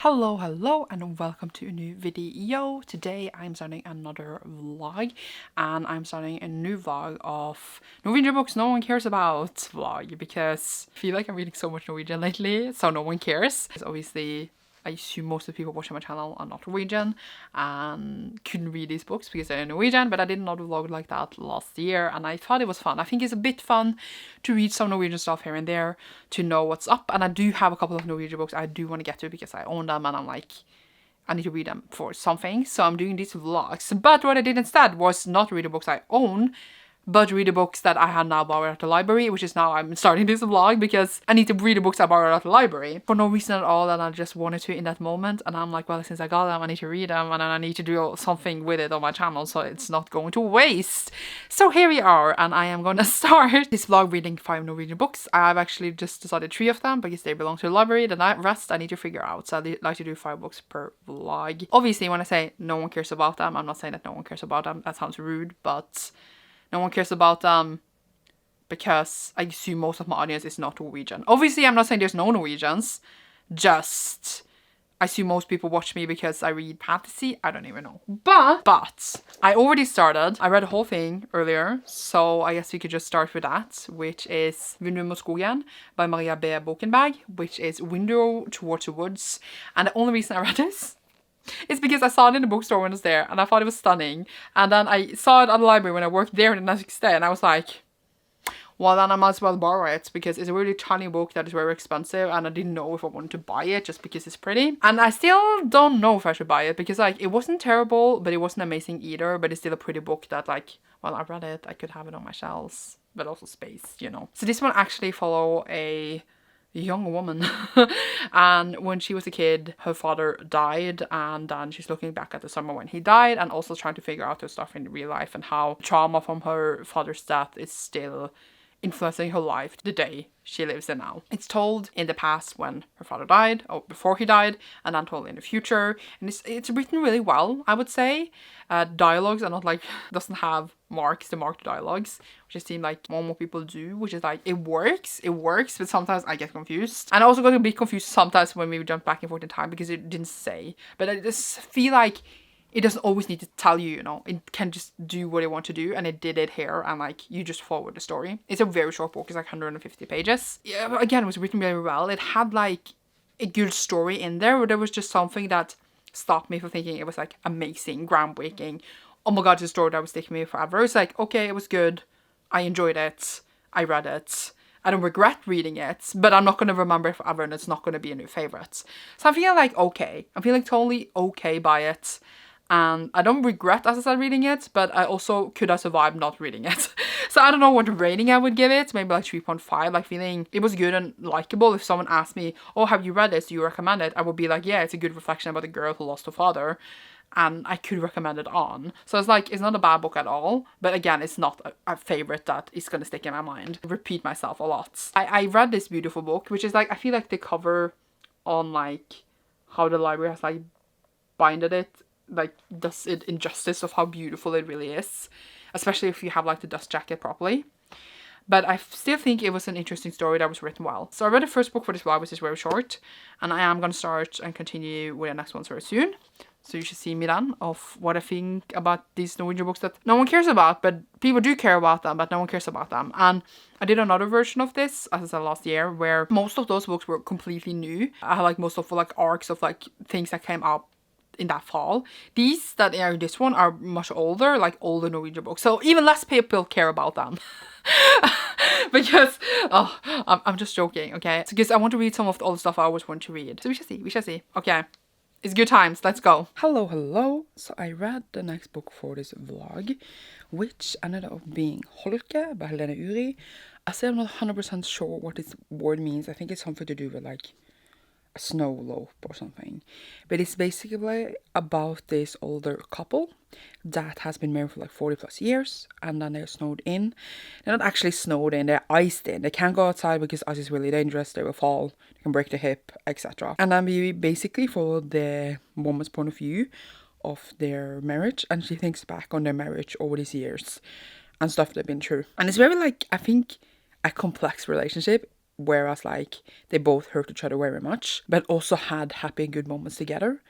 Hello and welcome to a new video. Today I'm starting another vlog and I'm starting a new vlog of Norwegian books no one cares about vlog because I feel like I'm reading so much Norwegian lately, so no one cares. Because obviously I assume most of the people watching my channel are not Norwegian and couldn't read these books because they're Norwegian, but I did another vlog like that last year and I thought it was fun. I think it's a bit fun to read some Norwegian stuff here and there to know what's up, and I do have a couple of Norwegian books I do want to get to because I own them and I'm like, I need to read them for something, so I'm doing these vlogs. But what I did instead was not read the books I own, but read the books that I had now borrowed at the library, which is now I'm starting this vlog because I need to read the books I borrowed at the library for no reason at all, and I just wanted to in that moment, and I'm like, well, since I got them I need to read them and then I need to do something with it on my channel so it's not going to waste. So here we are, and I am gonna start this vlog reading 5 Norwegian books. I've actually just decided 3 of them because they belong to the library. The rest I need to figure out, so I like to do 5 books per vlog. Obviously when I say no one cares about them, I'm not saying that no one cares about them, that sounds rude, but no one cares about them because I assume most of my audience is not Norwegian. Obviously, I'm not saying there's no Norwegians, just I assume most people watch me because I read fantasy. I don't even know. But I already started. I read the whole thing earlier, so I guess we could just start with that, which is Vinduet mot skogen by Maria B. Bokenberg, which is Window Towards the Woods. And the only reason I read this it's because I saw it in the bookstore when I was there and I thought it was stunning. And then I saw it at the library when I worked there the next day and I was like, well then I might as well borrow it because it's a really tiny book that is very expensive and I didn't know if I wanted to buy it just because it's pretty. And I still don't know if I should buy it because like it wasn't terrible but it wasn't amazing either, but it's still a pretty book that like, well, I read it, I could have it on my shelves, but also space, you know. So this one actually follow a young woman and when she was a kid her father died, and then she's looking back at the summer when he died and also trying to figure out her stuff in real life and how trauma from her father's death is still influencing her life the day she lives in now. It's told in the past when her father died, or before he died, and then told in the future, and it's written really well, I would say. Dialogues are not like, doesn't have marks to mark the dialogues, which it seems like more and more people do, which is like, it works, but sometimes I get confused. And I also got a bit confused sometimes when we jump back and forth in time because it didn't say, but I just feel like it doesn't always need to tell you, you know, it can just do what it wants to do, and it did it here, and like, you just follow the story. It's a very short book, it's like 150 pages. Yeah, but again, it was written really well. It had like a good story in there, but there was just something that stopped me from thinking it was like amazing, groundbreaking, oh my god, it's a story that was sticking with me forever. It's like, okay, it was good, I enjoyed it, I read it, I don't regret reading it, but I'm not going to remember it forever and it's not going to be a new favorite. So I'm feeling like okay, I'm feeling totally okay by it. And I don't regret, as I said, reading it, but I also could have survived not reading it. So I don't know what rating I would give it, maybe like 3.5, like feeling it was good and likable. If someone asked me, oh, have you read this, do you recommend it? I would be like, yeah, it's a good reflection about a girl who lost her father, and I could recommend it on. So it's like, it's not a bad book at all, but again, it's not a favorite that is gonna stick in my mind. I repeat myself a lot. I read this beautiful book, which is like, I feel like the cover on like how the library has like binded it like does it injustice of how beautiful it really is, especially if you have like the dust jacket properly. But I still think it was an interesting story that was written well. So I read the first book for this vlog, which is very short, and I am going to start and continue with the next ones very soon. So you should see me then of what I think about these Norwegian books that no one cares about, but people do care about them, but no one cares about them. And I did another version of this, as I said, last year, where most of those books were completely new. I had like most of like arcs of like things that came up in that fall. These that are this one are much older, like older Norwegian books, so even less people care about them. Because I'm just joking, okay, because I want to read some of all the stuff I always want to read, so we shall see. Okay, it's good times, let's go. Hello. So I read the next book for this vlog, which ended up being Holke by Helene Uri. I still am not 100% sure what this word means. I think it's something to do with like a snow lope or something, but it's basically about this older couple that has been married for like 40 plus years, and then they're snowed in. They're not actually snowed in, they're iced in. They can't go outside because ice is really dangerous, they will fall, they can break their hip, etc. And then we basically follow the woman's point of view of their marriage, and she thinks back on their marriage over these years and stuff they've been through, and it's very like, I think, a complex relationship. whereas like they both hurt each other very much, but also had happy and good moments together.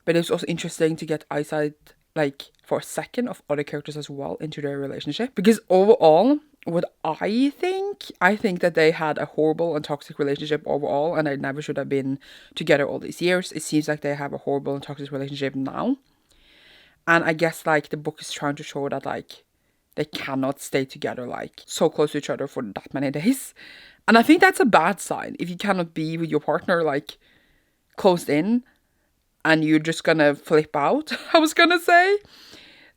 But it was also interesting to get eyesight, like, for a second of other characters as well into their relationship. Because overall, what I think that they had a horrible and toxic relationship overall, and they never should have been together all these years. It seems like they have a horrible and toxic relationship now. And I guess, like, the book is trying to show that, like, they cannot stay together, like, so close to each other for that many days. And I think that's a bad sign. If you cannot be with your partner, like, closed in, and you're just gonna flip out, I was gonna say,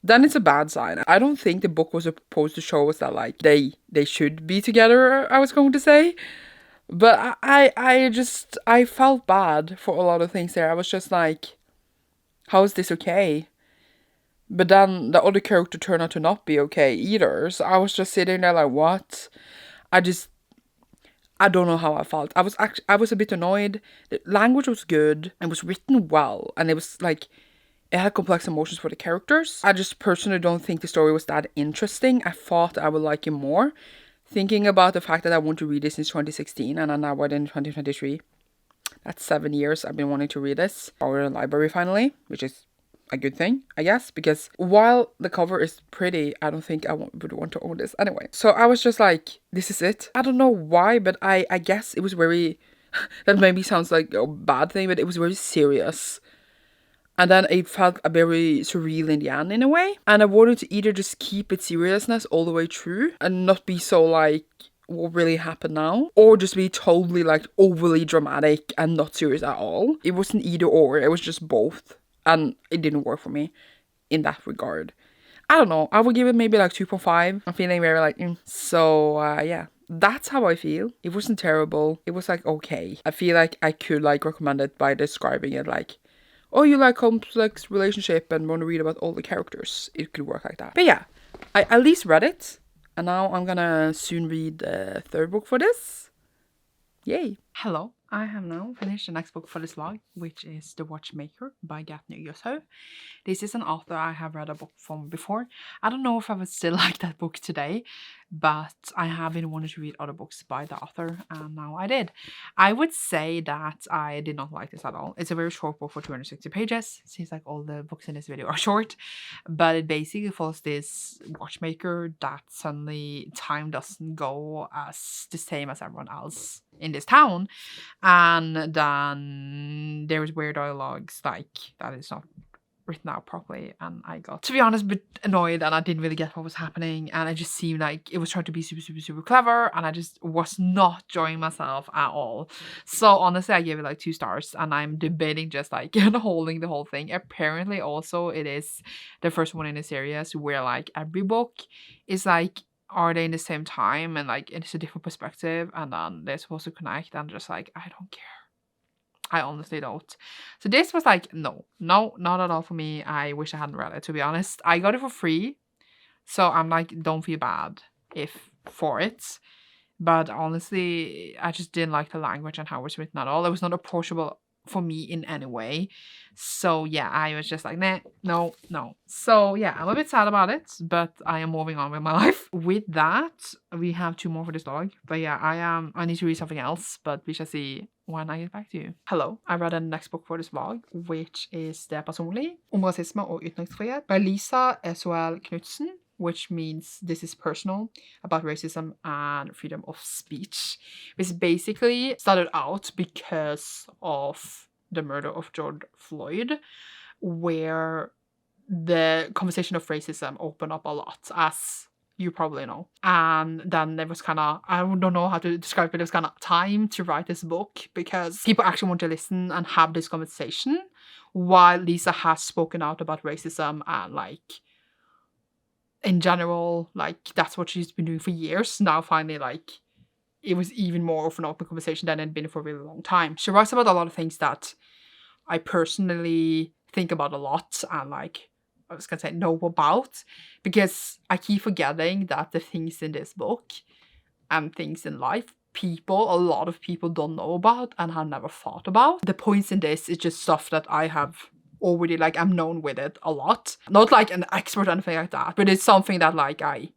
then it's a bad sign. I don't think the book was supposed to show us that, like, they should be together, I was going to say. But I felt bad for a lot of things there. I was just like, how is this okay? But then the other character turned out to not be okay either. So I was just sitting there like, what? I don't know how I felt. I was a bit annoyed. The language was good. It was written well. And it was like, it had complex emotions for the characters. I just personally don't think the story was that interesting. I thought I would like it more. Thinking about the fact that I want to read this since 2016 and I'm now in 2023. That's 7 years I've been wanting to read this. Or in the library finally, which is a good thing, I guess, because while the cover is pretty, I don't think I would want to own this anyway. So I was just like, this is it. I don't know why, but I guess it was very, that maybe sounds like a bad thing, but it was very serious. And then it felt a very surreal in the end in a way. And I wanted to either just keep its seriousness all the way through and not be so like, what really happened now? Or just be totally like overly dramatic and not serious at all. It wasn't either or, it was just both. And it didn't work for me in that regard. I don't know. I would give it maybe like 2.5. I'm feeling very like, So, yeah. That's how I feel. It wasn't terrible. It was like, okay. I feel like I could like recommend it by describing it like, oh, you like complex relationship and want to read about all the characters. It could work like that. But yeah, I at least read it. And now I'm gonna soon read the third book for this. Yay. Hello. I have now finished the next book for this vlog, which is The Watchmaker by Gatne Yoso. This is an author I have read a book from before. I don't know if I would still like that book today, but I have been wanting to read other books by the author, and now I did. I would say that I did not like this at all. It's a very short book for 260 pages. Seems like all the books in this video are short, but it basically follows this watchmaker that suddenly time doesn't go as the same as everyone else in this town, and then there was weird dialogues like that is not written out properly, and I got, to be honest, a bit annoyed, and I didn't really get what was happening, and it just seemed like it was trying to be super clever, and I just was not enjoying myself at all. So honestly, I gave it like 2 stars, and I'm debating just like holding the whole thing. Apparently also it is the first one in the series where like every book is like, are they in the same time, and like it's a different perspective, and then they're supposed to connect, and just like, I don't care. I honestly don't. So this was like, no, not at all for me. I wish I hadn't read it, to be honest. I got it for free, so I'm like, don't feel bad if for it. But honestly, I just didn't like the language and how it was written at all. It was not approachable for me in any way. So yeah, I was just like, nah, no. So yeah, I'm a bit sad about it, but I am moving on with my life. With that, we have 2 more for this vlog. But yeah, I need to read something else, but we shall see when I get back to you. Hello, I read the next book for this vlog, which is Det personlig, om rasisme og ytringsfrihet by Lisa S.O.L. Knudsen, which means this is personal, about racism and freedom of speech. Which basically started out because of the murder of George Floyd, where the conversation of racism opened up a lot, as you probably know. And then there was kind of, I don't know how to describe it, it was kind of time to write this book because people actually want to listen and have this conversation, while Lisa has spoken out about racism and like, in general, like that's what she's been doing for years. Now finally, like, it was even more of an open conversation than it had been for a really long time. She writes about a lot of things that I personally think about a lot and like, I was gonna say know about, because I keep forgetting that the things in this book and things in life, a lot of people don't know about and have never thought about. The points in this is just stuff that I have already, like, I'm known with it a lot. Not like an expert or anything like that, but it's something that like I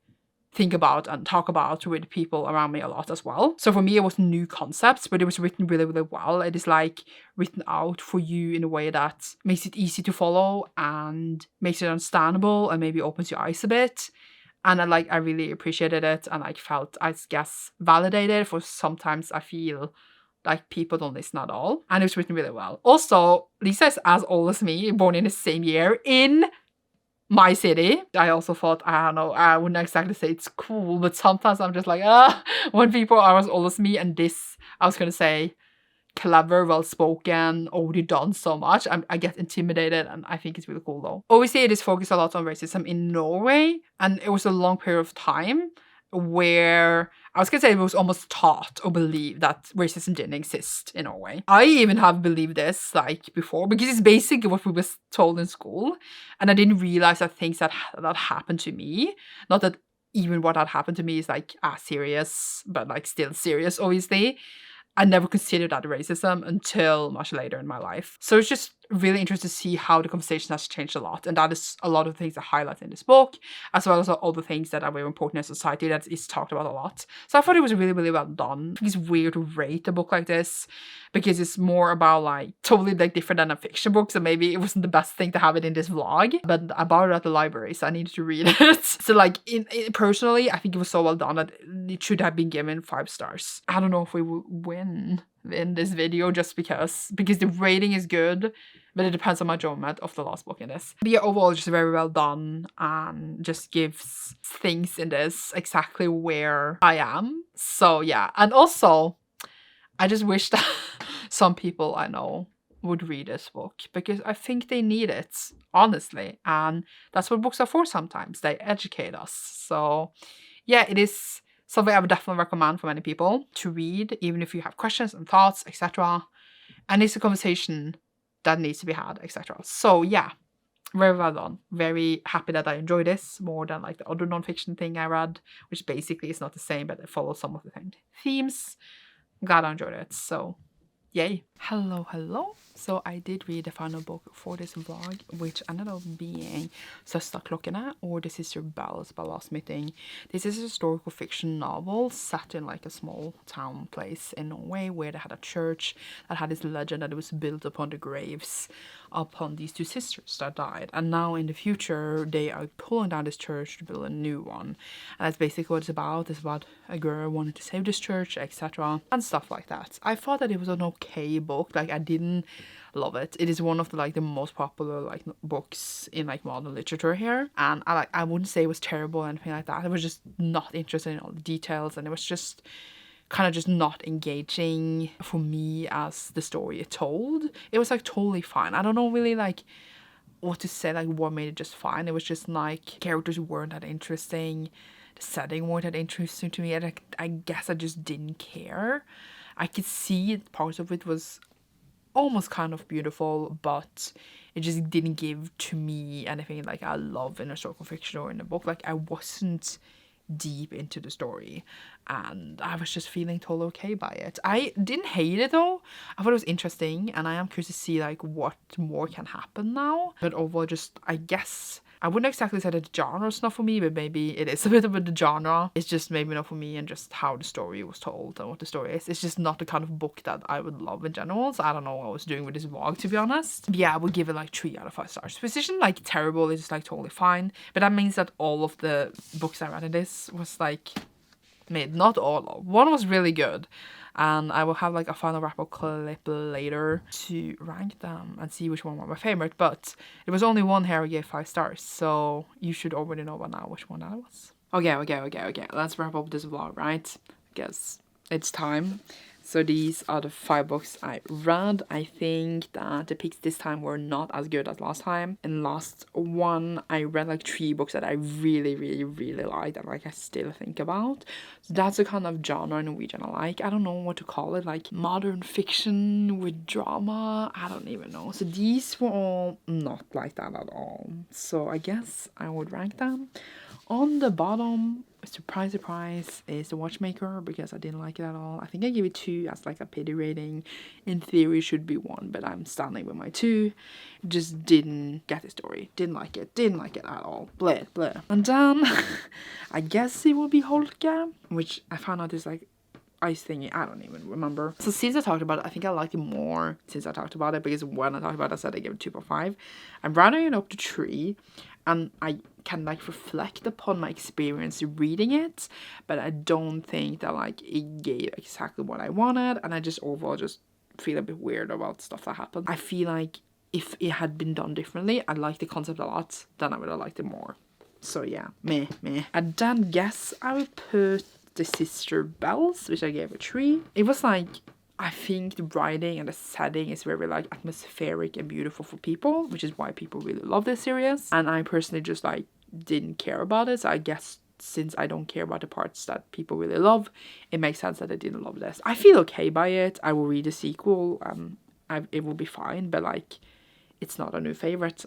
think about and talk about with people around me a lot as well. So for me, it was new concepts, but it was written really, really well. It is like written out for you in a way that makes it easy to follow and makes it understandable and maybe opens your eyes a bit. And I really appreciated it and like felt, I guess, validated. For sometimes I feel like people don't listen at all. And it was written really well. Also, Lisa is as old as me, born in the same year in my city. I also thought, I don't know, I wouldn't exactly say it's cool, but sometimes I'm just like, when people are as old as me and this, I was gonna say, clever, well-spoken, already done so much, I get intimidated, and I think it's really cool though. Obviously, it is focused a lot on racism in Norway, and it was a long period of time where I was gonna say it was almost taught or believed that racism didn't exist in Norway. I even have believed this like before because it's basically what we was told in school, and I didn't realize that things that happened to me, not that even what had happened to me is like as serious, but like still serious, obviously. I never considered that racism until much later in my life. So it's just really interesting to see how the conversation has changed a lot. And that is a lot of things I highlight in this book, as well as all the things that are very important in society that is talked about a lot. So I thought it was really, really well done. I think it's weird to rate a book like this because it's more about like totally like different than a fiction book. So maybe it wasn't the best thing to have it in this vlog, but I bought it at the library, so I needed to read it. So like personally, I think it was so well done that it should have been given 5 stars. I don't know if we will win in this video just because the rating is good, but it depends on my judgment of the last book in this. But yeah, overall just very well done and just gives things in this exactly where I am. So yeah, and also I just wish that some people I know would read this book because I think they need it, honestly, and that's what books are for sometimes. They educate us. So yeah, it is something I would definitely recommend for many people to read, even if you have questions and thoughts, etc. And it's a conversation that needs to be had, etc. So yeah, very well done. Very happy that I enjoyed this more than like the other non-fiction thing I read, which basically is not the same, but it follows some of the same themes. I'm glad I enjoyed it. So yay. Hello. So I did read the final book for this vlog, which ended up being Søsterklokkene, or The Sister Bells by Last Meeting. This is a historical fiction novel set in like a small town place in Norway where they had a church that had this legend that it was built upon the graves upon these 2 sisters that died. And now in the future, they are pulling down this church to build a new one. And that's basically what it's about. It's about a girl wanting to save this church, etc. and stuff like that. I thought that it was an okay book. Like, I didn't love it. It is one of the most popular like books in like modern literature here, and I wouldn't say it was terrible or anything like that. I was just not interested in all the details, and it was just kind of just not engaging for me as the story it told. It was like totally fine. I don't know really like what to say, like what made it just fine. It was just like characters weren't that interesting, the setting weren't that interesting to me, and I guess I just didn't care. I could see parts of it was almost kind of beautiful, but it just didn't give to me anything like I love in a historical fiction or in a book. Like, I wasn't deep into the story, and I was just feeling totally okay by it. I didn't hate it though. I thought it was interesting, and I am curious to see like what more can happen now. But overall, just I guess I wouldn't exactly say that the genre is not for me, but maybe it is a bit of the genre. It's just maybe not for me, and just how the story was told and what the story is. It's just not the kind of book that I would love in general. So I don't know what I was doing with this vlog, to be honest. But yeah, I would give it like 3 out of 5 stars. Position like terrible, it's just like totally fine. But that means that all of the books I read in this was like mid. Not all. One was really good. And I will have like a final wrap-up clip later to rank them and see which one was my favorite. But there was only one here I gave 5 stars, so you should already know by now which one that was. Okay. Let's wrap up this vlog, right? I guess it's time. So these are the 5 books I read. I think that the picks this time were not as good as last time. In last one, I read like 3 books that I really liked and like I still think about. So that's the kind of genre in Norwegian I like. I don't know what to call it, like modern fiction with drama. I don't even know. So these were all not like that at all. So I guess I would rank them. On the bottom, surprise, surprise, is the Watchmaker, because I didn't like it at all. I think I gave it 2 as like a pity rating. In theory, it should be 1, but I'm standing with my 2. Just didn't get the story. Didn't like it at all. Blah, blah. And then, I guess it will be Holka, which I found out is like ice thingy. I don't even remember. So since I talked about it, I think I liked it more since I talked about it, because when I talked about it, I said I gave it 2.5. I'm rounding it up to 3, and I can like reflect upon my experience reading it, but I don't think that like it gave exactly what I wanted, and I just overall just feel a bit weird about stuff that happened. I feel like if it had been done differently, I liked the concept a lot, then I would have liked it more. So yeah, meh. And then guess I would put the Sister Bells, which I gave a 3. It was like, I think the writing and the setting is very like atmospheric and beautiful for people, which is why people really love this series. And I personally just like didn't care about it. So I guess since I don't care about the parts that people really love, it makes sense that I didn't love this. I feel okay by it. I will read the sequel. It will be fine, but like, it's not a new favorite.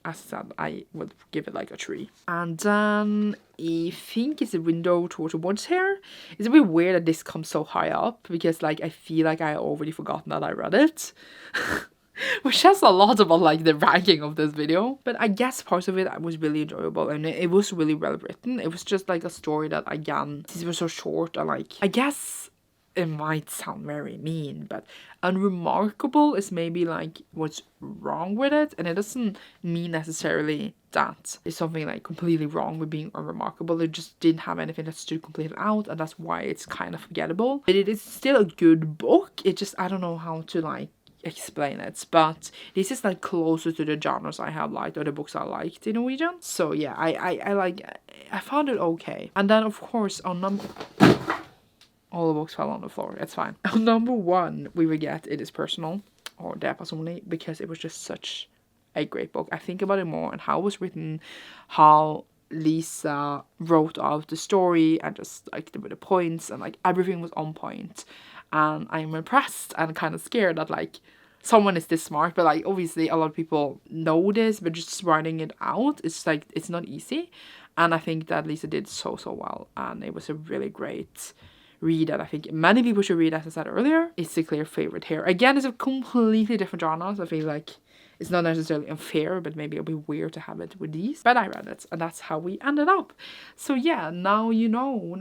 As I said, I would give it like a 3. And then I think it's a window towards the woods here. It's a bit weird that this comes so high up, because like I feel like I already forgotten that I read it. Which says a lot about like the ranking of this video. But I guess parts of it was really enjoyable, and it was really well written. It was just like a story that, again, since it was so short, and like, I guess it might sound very mean, but unremarkable is maybe like what's wrong with it, and it doesn't mean necessarily that it's something like completely wrong with being unremarkable. It just didn't have anything that stood completely out, and that's why it's kind of forgettable. But it is still a good book. It just, I don't know how to like explain it, but this is like closer to the genres I have liked, or the books I liked in Norwegian. So yeah, I found it okay. And then of course on all the books fell on the floor. It's fine. On number 1, we will get It Is Personal, or Det Personlig, because it was just such a great book. I think about it more and how it was written, how Lisa wrote out the story, and just like the points, and like everything was on point. And I'm impressed and kind of scared that like someone is this smart, but like obviously a lot of people know this, but just writing it out, it's like, it's not easy. And I think that Lisa did so well, and it was a really great read that I think many people should read. As I said earlier, it's a clear favorite here. Again, it's a completely different genre, so I feel like it's not necessarily unfair, but maybe it'll be weird to have it with these. But I read it, and that's how we ended up. So yeah, now you know.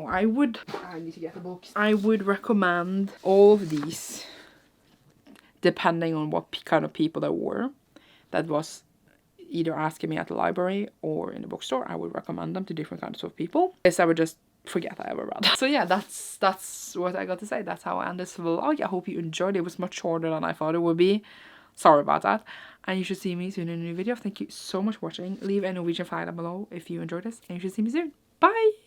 I need to get the books. I would recommend all of these, depending on what kind of people there were that was either asking me at the library or in the bookstore. I would recommend them to different kinds of people, because I would just forget I ever read. So yeah, that's what I got to say. That's how I end this vlog. I hope you enjoyed it. It was much shorter than I thought it would be. Sorry about that. And you should see me soon in a new video. Thank you so much for watching. Leave a Norwegian flag down below if you enjoyed this, and you should see me soon. Bye!